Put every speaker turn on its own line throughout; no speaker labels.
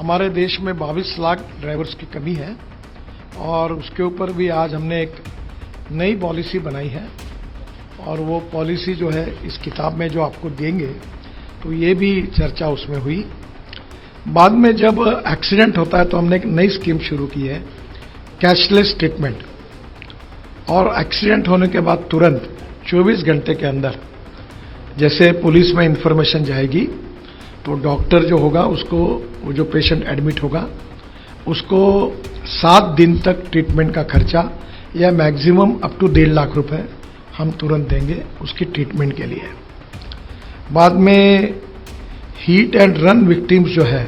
हमारे देश में 22 लाख ड्राइवर्स की कमी है और उसके ऊपर भी आज हमने एक नई पॉलिसी बनाई है और वो पॉलिसी जो है इस किताब में जो आपको देंगे तो ये भी चर्चा उसमें हुई। बाद में जब एक्सीडेंट होता है तो हमने एक नई स्कीम शुरू की है, कैशलेस ट्रीटमेंट। और एक्सीडेंट होने के बाद तुरंत 24 घंटे के अंदर जैसे पुलिस में इंफॉर्मेशन जाएगी तो डॉक्टर जो होगा उसको, वो जो पेशेंट एडमिट होगा उसको 7 दिन तक ट्रीटमेंट का खर्चा या मैक्सिमम अप टू 1.5 लाख रुपए हम तुरंत देंगे उसकी ट्रीटमेंट के लिए। बाद में हीट एंड रन विक्टिम्स जो है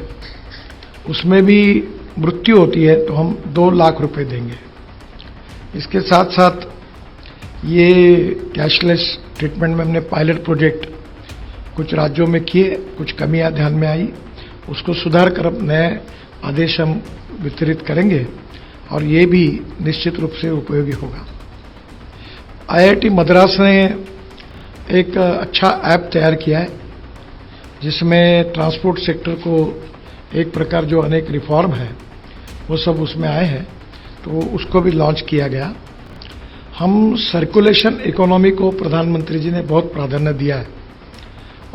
उसमें भी मृत्यु होती है तो हम 2 लाख रुपए देंगे। इसके साथ साथ ये कैशलेस ट्रीटमेंट में हमने पायलट प्रोजेक्ट कुछ राज्यों में किए, कुछ कमियां ध्यान में आई, उसको सुधार कर अब नए आदेश हम वितरित करेंगे और ये भी निश्चित रूप से उपयोगी होगा। IIT मद्रास ने एक अच्छा ऐप तैयार किया है जिसमें ट्रांसपोर्ट सेक्टर को एक प्रकार जो अनेक रिफॉर्म है वो सब उसमें आए हैं, तो उसको भी लॉन्च किया गया। हम सर्कुलेशन इकोनॉमी को प्रधानमंत्री जी ने बहुत प्राधान्य दिया है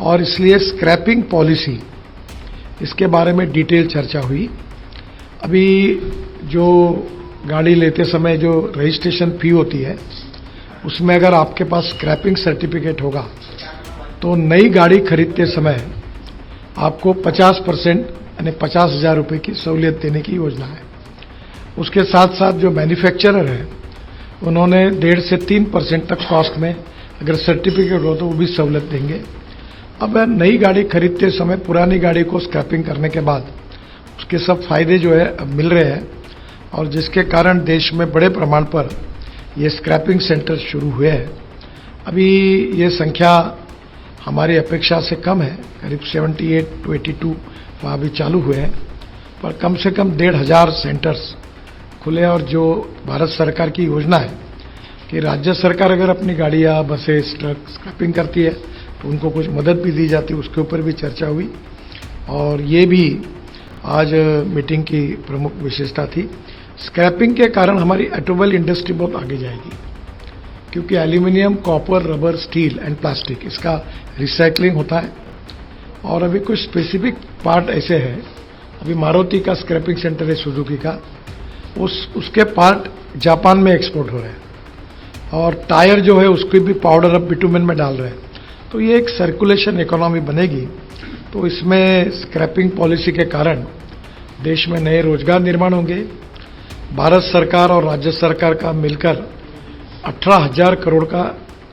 और इसलिए स्क्रैपिंग पॉलिसी इसके बारे में डिटेल चर्चा हुई। अभी जो गाड़ी लेते समय जो रजिस्ट्रेशन फी होती है उसमें अगर आपके पास स्क्रैपिंग सर्टिफिकेट होगा तो नई गाड़ी खरीदते समय आपको 50% यानी 50,000 रुपये की सहूलियत देने की योजना है। उसके साथ साथ जो मैन्युफैक्चरर है उन्होंने 1.5 से 3% तक कॉस्ट में अगर सर्टिफिकेट हो तो वो भी सहूलियत देंगे। अब नई गाड़ी खरीदते समय पुरानी गाड़ी को स्क्रैपिंग करने के बाद उसके सब फायदे जो है अब मिल रहे हैं और जिसके कारण देश में बड़े प्रमाण पर ये स्क्रैपिंग सेंटर शुरू हुए हैं। अभी ये संख्या हमारी अपेक्षा से कम है, करीब 78 to 82 वहाँ भी चालू हुए हैं, पर कम से कम 1,500 सेंटर्स खुले। और जो भारत सरकार की योजना है कि राज्य सरकार अगर अपनी गाड़ियाँ, बसेस, ट्रक स्क्रैपिंग करती है तो उनको कुछ मदद भी दी जाती है, उसके ऊपर भी चर्चा हुई और ये भी आज मीटिंग की प्रमुख विशेषता थी। स्क्रैपिंग के कारण हमारी ऑटोमोबाइल इंडस्ट्री बहुत आगे जाएगी क्योंकि aluminium, copper, rubber, steel and plastic इसका रिसाइकलिंग होता है और अभी कुछ स्पेसिफिक पार्ट ऐसे हैं। अभी मारुति का स्क्रैपिंग सेंटर है, सुजुकी का, उसके पार्ट जापान में एक्सपोर्ट हो रहे हैं और टायर जो है उसकी भी पाउडर अब बिटुमेन में डाल रहे हैं। तो ये एक सर्कुलेशन इकोनॉमी बनेगी। तो इसमें स्क्रैपिंग पॉलिसी के कारण देश में नए रोजगार निर्माण होंगे। भारत सरकार और राज्य सरकार का मिलकर 18,000 करोड़ का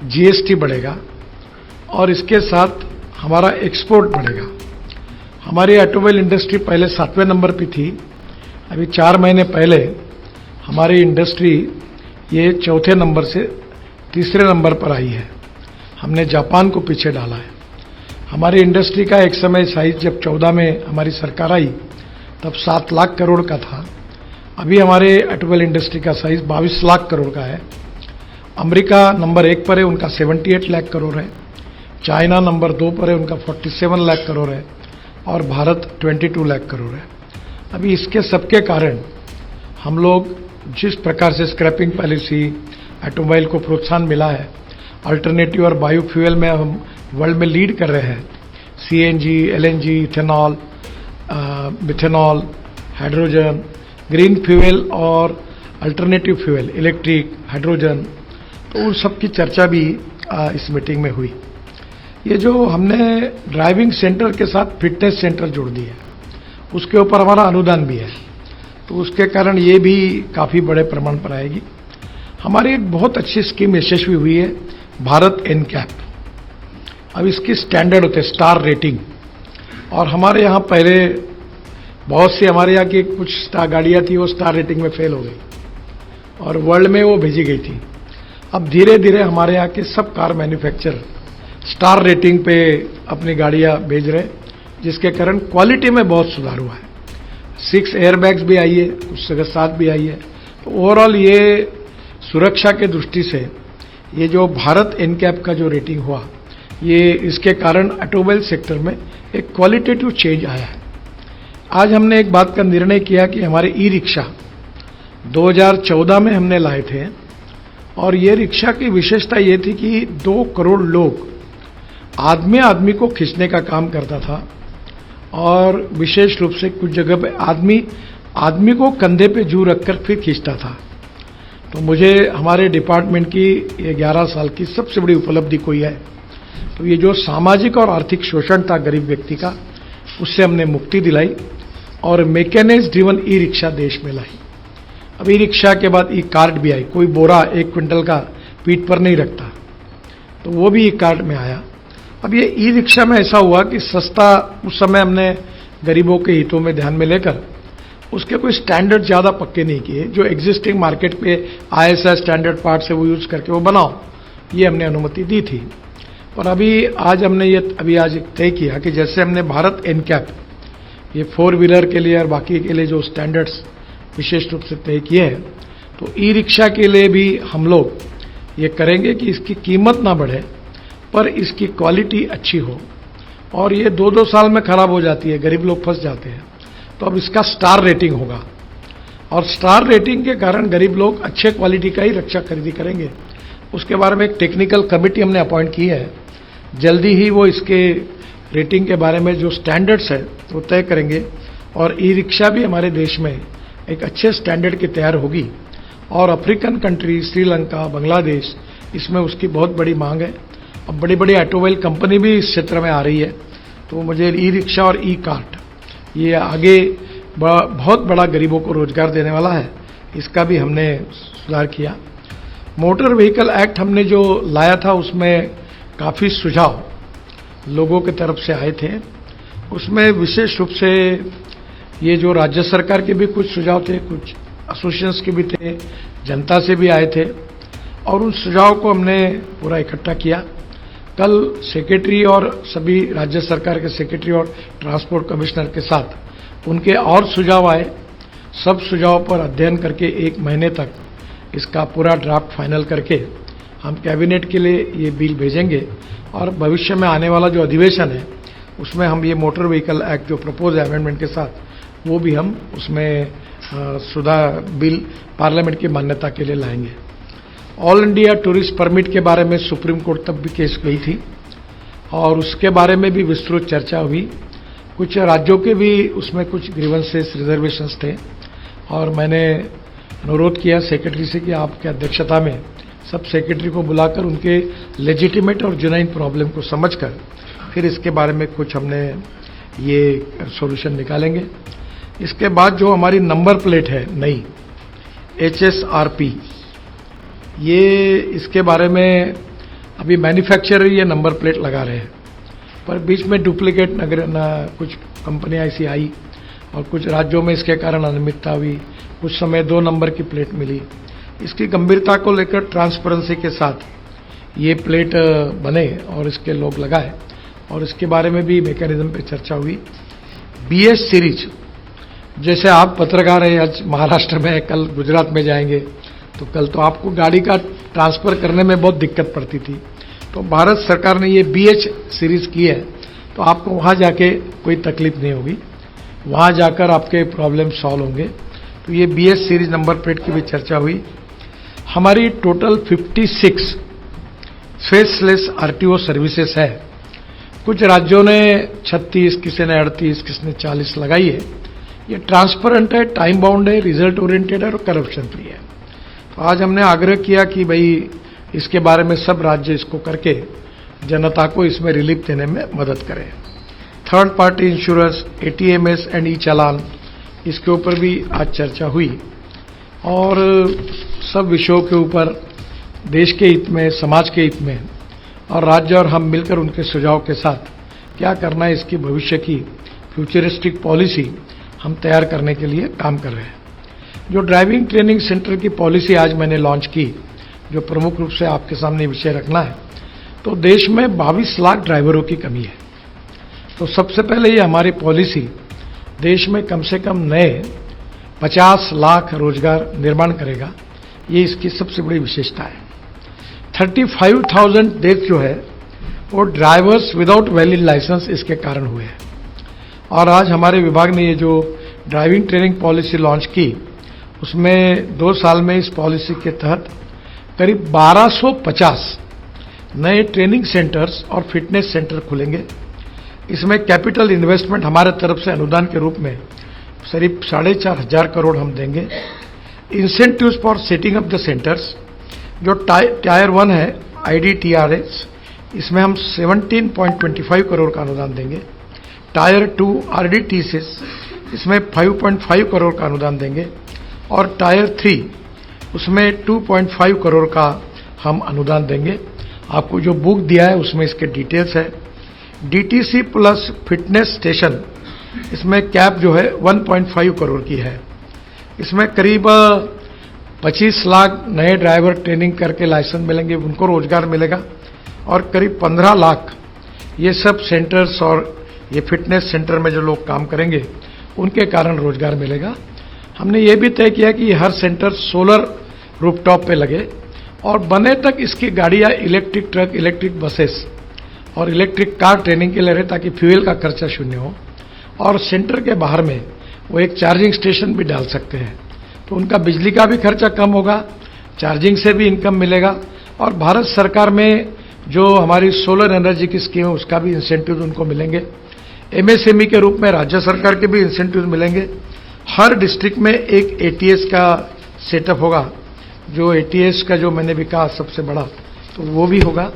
GST बढ़ेगा और इसके साथ हमारा एक्सपोर्ट बढ़ेगा। हमारी ऑटोमोबाइल इंडस्ट्री पहले 7वें नंबर पे थी, अभी 4 महीने पहले हमारी इंडस्ट्री ये 4थे नंबर से 3रे नंबर पर आई है। हमने जापान को पीछे डाला है। हमारी इंडस्ट्री का एक समय साइज जब 14 में हमारी सरकार आई तब 7 लाख करोड़ का था। अभी हमारे ऑटोमोबाइल इंडस्ट्री का साइज 22 लाख करोड़ का है। अमेरिका नंबर 1 पर है, उनका 78 लाख करोड़ है। चाइना नंबर 2 पर है, उनका 47 लाख करोड़ है और भारत 22 लाख करोड़ है। अभी इसके सबके कारण हम लोग जिस प्रकार से स्क्रैपिंग पॉलिसी, ऑटोमोबाइल को प्रोत्साहन मिला है, अल्टरनेटिव और बायोफ्यूल में हम वर्ल्ड में लीड कर रहे हैं। CNG, LNG, ethanol, methanol, hydrogen, green fuel और अल्टरनेटिव फ्यूल, इलेक्ट्रिक, हाइड्रोजन, तो उन सब की चर्चा भी इस मीटिंग में हुई। ये जो हमने ड्राइविंग सेंटर के साथ फिटनेस सेंटर जोड़ दिए उसके ऊपर हमारा अनुदान भी है, तो उसके कारण ये भी काफ़ी बड़े प्रमाण पर आएगी। हमारी एक बहुत अच्छी स्कीम यशस्वी हुई है, भारत NCAP। अब इसकी स्टैंडर्ड होते हैं, स्टार रेटिंग, और हमारे यहाँ पहले बहुत सी हमारे यहाँ की कुछ गाड़ियाँ थी वो स्टार रेटिंग में फेल हो गई और वर्ल्ड में वो भेजी गई थी। अब धीरे धीरे हमारे यहाँ के सब कार मैन्युफैक्चरर स्टार रेटिंग पे अपनी गाड़ियाँ भेज रहे, जिसके कारण क्वालिटी में बहुत सुधार हुआ है। 6 एयरबैग्स भी आई है, कुछ जगह 7 भी आई है। तो ओवरऑल ये सुरक्षा के दृष्टि से ये जो भारत NCAP का जो रेटिंग हुआ, ये इसके कारण ऑटोमोबाइल सेक्टर में एक क्वालिटेटिव चेंज आया है। आज हमने एक बात का निर्णय किया कि हमारे ई रिक्शा 2014 में हमने लाए थे और ये रिक्शा की विशेषता ये थी कि 2 करोड़ लोग आदमी आदमी को खींचने का काम करता था और विशेष रूप से कुछ जगह पे आदमी को कंधे पे जू रखकर फिर खींचता था। तो मुझे हमारे डिपार्टमेंट की ये 11 साल की सबसे बड़ी उपलब्धि कोई है तो ये जो सामाजिक और आर्थिक शोषण था गरीब व्यक्ति का, उससे हमने मुक्ति दिलाई और मैकेनाइज्ड ड्रिवन ई रिक्शा देश में लाई। अब ई रिक्शा के बाद ई कार्ट भी आई, कोई बोरा 1 क्विंटल का पीठ पर नहीं रखता, तो वो भी ई कार्ट में आया। अब ये ई रिक्शा में ऐसा हुआ कि सस्ता, उस समय हमने गरीबों के हितों में ध्यान में लेकर उसके कोई स्टैंडर्ड ज़्यादा पक्के नहीं किए, जो एग्जिस्टिंग मार्केट पे ISI स्टैंडर्ड पार्ट से वो यूज करके वो बनाओ, ये हमने अनुमति दी थी। और आज हमने ये आज तय किया कि जैसे हमने भारत एनकैप ये 4 व्हीलर के लिए और बाकी के लिए जो स्टैंडर्ड्स विशेष रूप से तय किए हैं, तो ई रिक्शा के लिए भी हम लोग ये करेंगे कि इसकी कीमत ना बढ़े पर इसकी क्वालिटी अच्छी हो। और ये 2-2 साल में खराब हो जाती है, गरीब लोग फंस जाते हैं, तो अब इसका स्टार रेटिंग होगा और स्टार रेटिंग के कारण गरीब लोग अच्छे क्वालिटी का ही रिक्शा खरीदी करेंगे। उसके बारे में एक टेक्निकल कमेटी हमने अपॉइंट की है, जल्दी ही वो इसके रेटिंग के बारे में जो स्टैंडर्ड्स है वो तय करेंगे और ई रिक्शा भी हमारे देश में एक अच्छे स्टैंडर्ड की तैयार होगी। और अफ्रीकन कंट्री, श्रीलंका, बांग्लादेश, इसमें उसकी बहुत बड़ी मांग है। अब बड़ी बड़ी ऑटोमोबाइल कंपनी भी इस क्षेत्र में आ रही है, तो मुझे ई रिक्शा और ई कार्ट ये आगे बहुत बड़ा गरीबों को रोजगार देने वाला है, इसका भी हमने सुधार किया। मोटर व्हीकल एक्ट हमने जो लाया था उसमें काफ़ी सुझाव लोगों की तरफ से आए थे। उसमें विशेष रूप से ये जो राज्य सरकार के भी कुछ सुझाव थे, कुछ एसोसिएशंस के भी थे, जनता से भी आए थे और उन सुझाव को हमने पूरा इकट्ठा किया। कल सेक्रेटरी और सभी राज्य सरकार के सेक्रेटरी और ट्रांसपोर्ट कमिश्नर के साथ उनके और सुझाव आए। सब सुझाव पर अध्ययन करके 1 महीने तक इसका पूरा ड्राफ्ट फाइनल करके हम कैबिनेट के लिए ये बिल भेजेंगे और भविष्य में आने वाला जो अधिवेशन है उसमें हम ये मोटर व्हीकल एक्ट जो प्रपोज है अमेंडमेंट के साथ, वो भी हम उसमें सुधार बिल पार्लियामेंट की मान्यता के लिए लाएंगे। ऑल इंडिया टूरिस्ट परमिट के बारे में सुप्रीम कोर्ट तक भी केस गई थी और उसके बारे में भी विस्तृत चर्चा हुई। कुछ राज्यों के भी उसमें कुछ ग्रीवेंसेस, रिजर्वेशंस थे और मैंने अनुरोध किया सेक्रेटरी से कि आपकी अध्यक्षता में सब सेक्रेटरी को बुलाकर उनके लेजिटिमेट और जेन्युइन प्रॉब्लम को समझकर फिर इसके बारे में कुछ हमने ये सॉल्यूशन निकालेंगे। इसके बाद जो हमारी नंबर प्लेट है नई HSRP, ये इसके बारे में अभी मैन्युफैक्चरर ये नंबर प्लेट लगा रहे हैं, पर बीच में डुप्लीकेट कुछ कंपनियां ऐसी आई और कुछ राज्यों में इसके कारण अनियमितता हुई। कुछ समय 2 नंबर की प्लेट मिली। इसकी गंभीरता को लेकर ट्रांसपेरेंसी के साथ ये प्लेट बने और इसके लोग लगाए और इसके बारे में भी मैकेनिज्म पे चर्चा हुई। BS सीरीज, जैसे आप पत्रकार हैं, आज महाराष्ट्र में, कल गुजरात में जाएंगे, तो कल तो आपको गाड़ी का ट्रांसफर करने में बहुत दिक्कत पड़ती थी, तो भारत सरकार ने ये BH सीरीज की है, तो आपको वहाँ जाके कोई तकलीफ नहीं होगी, वहाँ जाकर आपके प्रॉब्लम सॉल्व होंगे। तो ये BS सीरीज नंबर प्लेट की भी चर्चा हुई। हमारी टोटल 56 फेसलेस RTO सर्विसेज है। कुछ राज्यों ने 36, किसी ने 38, किसी ने 40 लगाई है। ये ट्रांसपेरेंट है, टाइम बाउंड है, रिजल्ट ओरिएंटेड है और करप्शन फ्री है। तो आज हमने आग्रह किया कि भाई इसके बारे में सब राज्य इसको करके जनता को इसमें रिलीफ देने में मदद करें। Third party insurance, ATMS and ई-चालान, इसके ऊपर भी आज चर्चा हुई और सब विषयों के ऊपर देश के हित में, समाज के हित में और राज्य और हम मिलकर उनके सुझाव के साथ क्या करना है, इसकी भविष्य की फ्यूचरिस्टिक पॉलिसी हम तैयार करने के लिए काम कर रहे हैं। जो ड्राइविंग ट्रेनिंग सेंटर की पॉलिसी आज मैंने लॉन्च की, जो प्रमुख रूप से आपके सामने विषय रखना है, तो देश में 22 लाख ड्राइवरों की कमी है। तो सबसे पहले ये हमारी पॉलिसी देश में कम से कम नए 50 लाख रोजगार निर्माण करेगा, ये इसकी सबसे बड़ी विशेषता है। 35,000 डेथ जो है वो ड्राइवर्स विदाउट वैलिड लाइसेंस इसके कारण हुए हैं और आज हमारे विभाग ने ये जो ड्राइविंग ट्रेनिंग पॉलिसी लॉन्च की, उसमें 2 साल में इस पॉलिसी के तहत करीब 1250 नए ट्रेनिंग सेंटर्स और फिटनेस सेंटर खुलेंगे। इसमें कैपिटल इन्वेस्टमेंट हमारे तरफ से अनुदान के रूप में करीब 4,500 करोड़ हम देंगे। Incentives for setting up the centres, जो टायर 1 है IDTRS, इसमें हम 17.25 करोड़ का अनुदान देंगे। टायर 2 RDTCs, इसमें 5.5 करोड़ का अनुदान देंगे। और टायर 3, उसमें 2.5 करोड़ का हम अनुदान देंगे। आपको जो बुक दिया है उसमें इसके डिटेल्स है। DTC प्लस फिटनेस स्टेशन, इसमें कैप जो है 1.5 करोड़ की है। इसमें करीब 25 लाख नए ड्राइवर ट्रेनिंग करके लाइसेंस मिलेंगे, उनको रोजगार मिलेगा। और करीब 15 लाख ये सब सेंटर्स और ये फिटनेस सेंटर में जो लोग काम करेंगे उनके कारण रोजगार मिलेगा। हमने ये भी तय किया कि हर सेंटर सोलर रूफटॉप पे लगे और बने तक इसकी गाड़ियां इलेक्ट्रिक ट्रक, इलेक्ट्रिक बसेस और इलेक्ट्रिक कार ट्रेनिंग के लिए रहे, ताकि फ्यूल का खर्चा शून्य हो। और सेंटर के बाहर में वो एक चार्जिंग स्टेशन भी डाल सकते हैं, तो उनका बिजली का भी खर्चा कम होगा, चार्जिंग से भी इनकम मिलेगा। और भारत सरकार में जो हमारी सोलर एनर्जी की स्कीम है उसका भी इंसेंटिव उनको मिलेंगे। MSME के रूप में राज्य सरकार के भी इंसेंटिव मिलेंगे। हर डिस्ट्रिक्ट में एक ATS का सेटअप होगा, जो ATS का जो मैंने भी कहा सबसे बड़ा, तो वो भी होगा।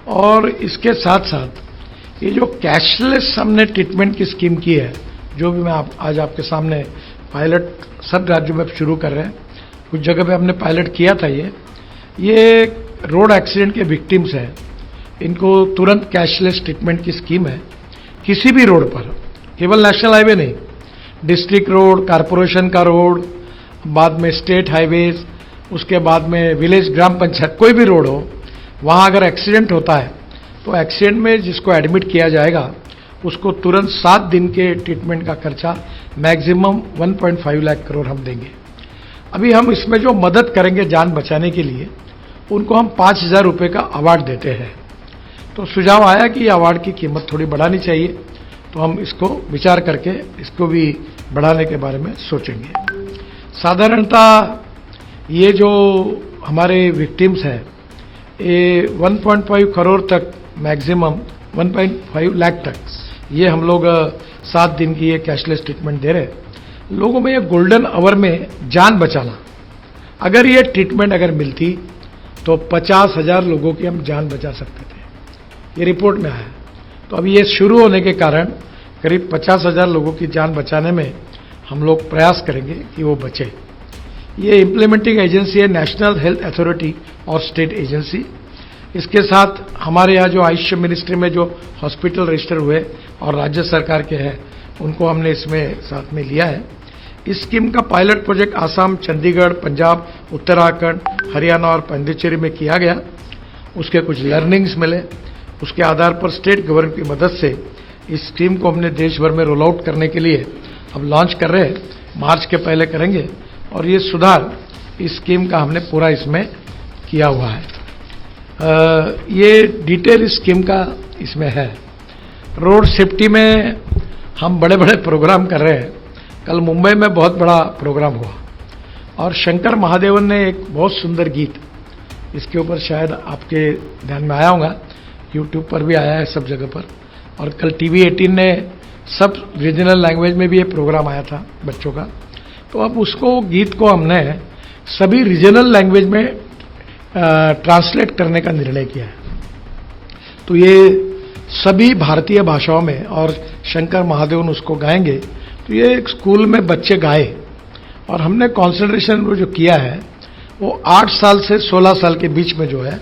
और इसके साथ साथ ये जो कैशलेस हमने ट्रीटमेंट की स्कीम की है, जो भी मैं आज आपके सामने पायलट सब राज्यों में शुरू कर रहे हैं, कुछ जगह पे हमने पायलट किया था। ये रोड एक्सीडेंट के विक्टिम्स हैं, इनको तुरंत कैशलेस ट्रीटमेंट की स्कीम है। किसी भी रोड पर, केवल नेशनल हाईवे नहीं, डिस्ट्रिक्ट रोड, कारपोरेशन का रोड, बाद में स्टेट हाईवेज, उसके बाद में विलेज ग्राम पंचायत, कोई भी रोड हो, वहां अगर एक्सीडेंट होता है तो एक्सीडेंट में जिसको एडमिट किया जाएगा उसको तुरंत 7 दिन के ट्रीटमेंट का खर्चा मैक्सिमम 1.5 लाख करोड़ हम देंगे। अभी हम इसमें जो मदद करेंगे जान बचाने के लिए, उनको हम 5,000 रुपये का अवार्ड देते हैं। तो सुझाव आया कि अवार्ड की कीमत थोड़ी बढ़ानी चाहिए, तो हम इसको विचार करके इसको भी बढ़ाने के बारे में सोचेंगे। साधारणतः ये जो हमारे विक्टिम्स हैं, ये 1.5 करोड़ तक, मैक्सिमम 1.5 लाख तक, ये हम लोग 7 दिन की ये कैशलेस ट्रीटमेंट दे रहे लोगों में। ये गोल्डन आवर में जान बचाना, अगर ये ट्रीटमेंट अगर मिलती तो 50,000 लोगों की हम जान बचा सकते थे, ये रिपोर्ट में आया। तो अभी ये शुरू होने के कारण करीब 50,000 लोगों की जान बचाने में हम लोग प्रयास करेंगे कि वो बचे। ये इम्प्लीमेंटिंग एजेंसी है नेशनल हेल्थ अथॉरिटी और स्टेट एजेंसी। इसके साथ हमारे यहाँ जो आयुष मिनिस्ट्री में जो हॉस्पिटल रजिस्टर हुए और राज्य सरकार के हैं, उनको हमने इसमें साथ में लिया है। इस स्कीम का पायलट प्रोजेक्ट आसाम, चंडीगढ़, पंजाब, उत्तराखंड, हरियाणा और पांडिचेरी में किया गया। उसके कुछ लर्निंग्स मिले, उसके आधार पर स्टेट गवर्नमेंट की मदद से इस स्कीम को हमने देश भर में रोल आउट करने के लिए अब लॉन्च कर रहे हैं। मार्च के पहले करेंगे और ये सुधार इस स्कीम का हमने पूरा इसमें किया हुआ है। ये डिटेल इस स्कीम का इसमें है। रोड सेफ्टी में हम बड़े बड़े प्रोग्राम कर रहे हैं। कल मुंबई में बहुत बड़ा प्रोग्राम हुआ और शंकर महादेवन ने एक बहुत सुंदर गीत, इसके ऊपर शायद आपके ध्यान में आया होगा, यूट्यूब पर भी आया है सब जगह पर। और कल TV18 ने सब रीजनल लैंग्वेज में भी ये प्रोग्राम आया था बच्चों का। तो अब उसको गीत को हमने सभी रीजनल लैंग्वेज में ट्रांसलेट करने का निर्णय किया है। तो ये सभी भारतीय भाषाओं में, और शंकर महादेवन उसको गाएंगे। तो ये एक स्कूल में बच्चे गाए और हमने कॉन्सेंट्रेशन जो किया है वो 8 साल से 16 साल के बीच में जो है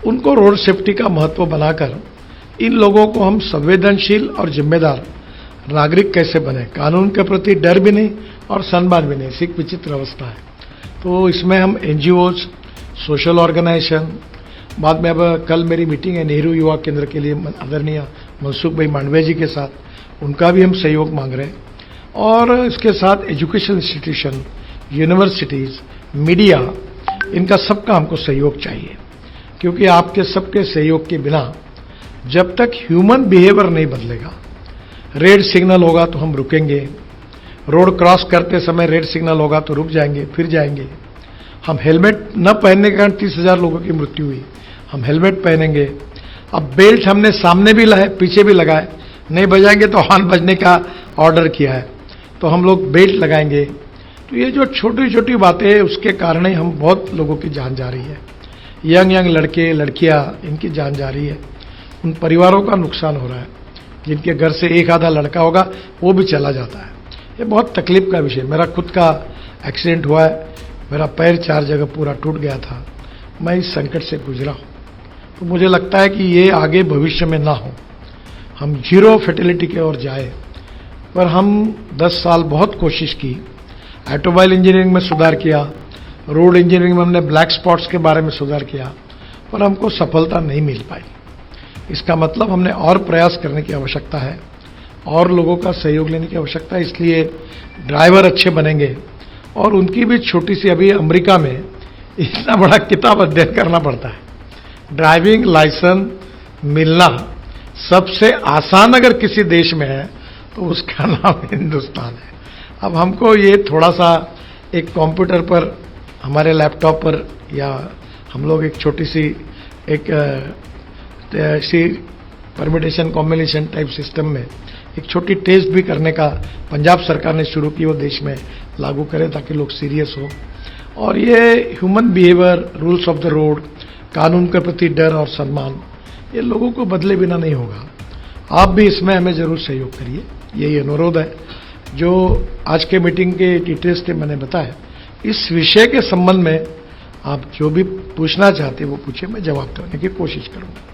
उनको रोड सेफ्टी का महत्व बनाकर इन लोगों को हम संवेदनशील और जिम्मेदार नागरिक कैसे बने, कानून के प्रति डर भी नहीं और सम्मान भी नहीं, एक विचित्र अवस्था है। तो इसमें हम NGOs, सोशल ऑर्गेनाइजेशन, बाद में अब कल मेरी मीटिंग है नेहरू युवा केंद्र के लिए आदरणीय मनसुख भाई मांडवे जी के साथ, उनका भी हम सहयोग मांग रहे हैं। और इसके साथ एजुकेशन इंस्टीट्यूशन, यूनिवर्सिटीज़, मीडिया, इनका सबका हमको सहयोग चाहिए, क्योंकि आपके सबके सहयोग के बिना जब तक ह्यूमन बिहेवियर नहीं बदलेगा, रेड सिग्नल होगा तो हम रुकेंगे, रोड क्रॉस करते समय रेड सिग्नल होगा तो रुक जाएंगे, फिर जाएंगे। हम हेलमेट न पहनने के कारण 30,000 लोगों की मृत्यु हुई, हम हेलमेट पहनेंगे। अब बेल्ट हमने सामने भी लगाए, पीछे भी लगाए, नहीं बजाएंगे तो हॉर्न बजने का ऑर्डर किया है, तो हम लोग बेल्ट लगाएंगे। तो ये जो छोटी छोटी बातें हैं उसके कारण ही हम बहुत लोगों की जान जा रही है, यंग लड़के लड़कियां इनकी जान जा रही है, उन परिवारों का नुकसान हो रहा है जिनके घर से एक आधा लड़का होगा वो भी चला जाता है। ये बहुत तकलीफ का विषय। मेरा खुद का एक्सीडेंट हुआ है, मेरा पैर 4 जगह पूरा टूट गया था, मैं इस संकट से गुजरा हूँ। तो मुझे लगता है कि ये आगे भविष्य में ना हो, हम जीरो फर्टिलिटी की ओर जाए। पर हम 10 साल बहुत कोशिश की, ऑटोमोबाइल इंजीनियरिंग में सुधार किया, रोड इंजीनियरिंग में हमने ब्लैक स्पॉट्स के बारे में सुधार किया, पर हमको सफलता नहीं मिल पाई। इसका मतलब हमने और प्रयास करने की आवश्यकता है, और लोगों का सहयोग लेने की आवश्यकता है। इसलिए ड्राइवर अच्छे बनेंगे, और उनकी भी छोटी सी, अभी अमेरिका में इतना बड़ा किताब अध्ययन करना पड़ता है। ड्राइविंग लाइसेंस मिलना सबसे आसान अगर किसी देश में है तो उसका नाम हिंदुस्तान है। अब हमको ये थोड़ा सा एक कंप्यूटर पर, हमारे लैपटॉप पर, या हम लोग एक छोटी सी एक ऐसी परमिटेशन कॉम्बिनेशन टाइप सिस्टम में एक छोटी टेस्ट भी करने का पंजाब सरकार ने शुरू की, वो देश में लागू करें ताकि लोग सीरियस हो। और ये human behaviour, rules of the road, कानून के प्रति डर और सम्मान, ये लोगों को बदले बिना नहीं होगा। आप भी इसमें हमें जरूर सहयोग करिए, यही अनुरोध है। जो आज के मीटिंग के डिटेल्स थे मैंने बताया, इस विषय के संबंध में आप जो भी पूछना चाहते हैं वो पूछिए, मैं जवाब देने की कोशिश करूंगा।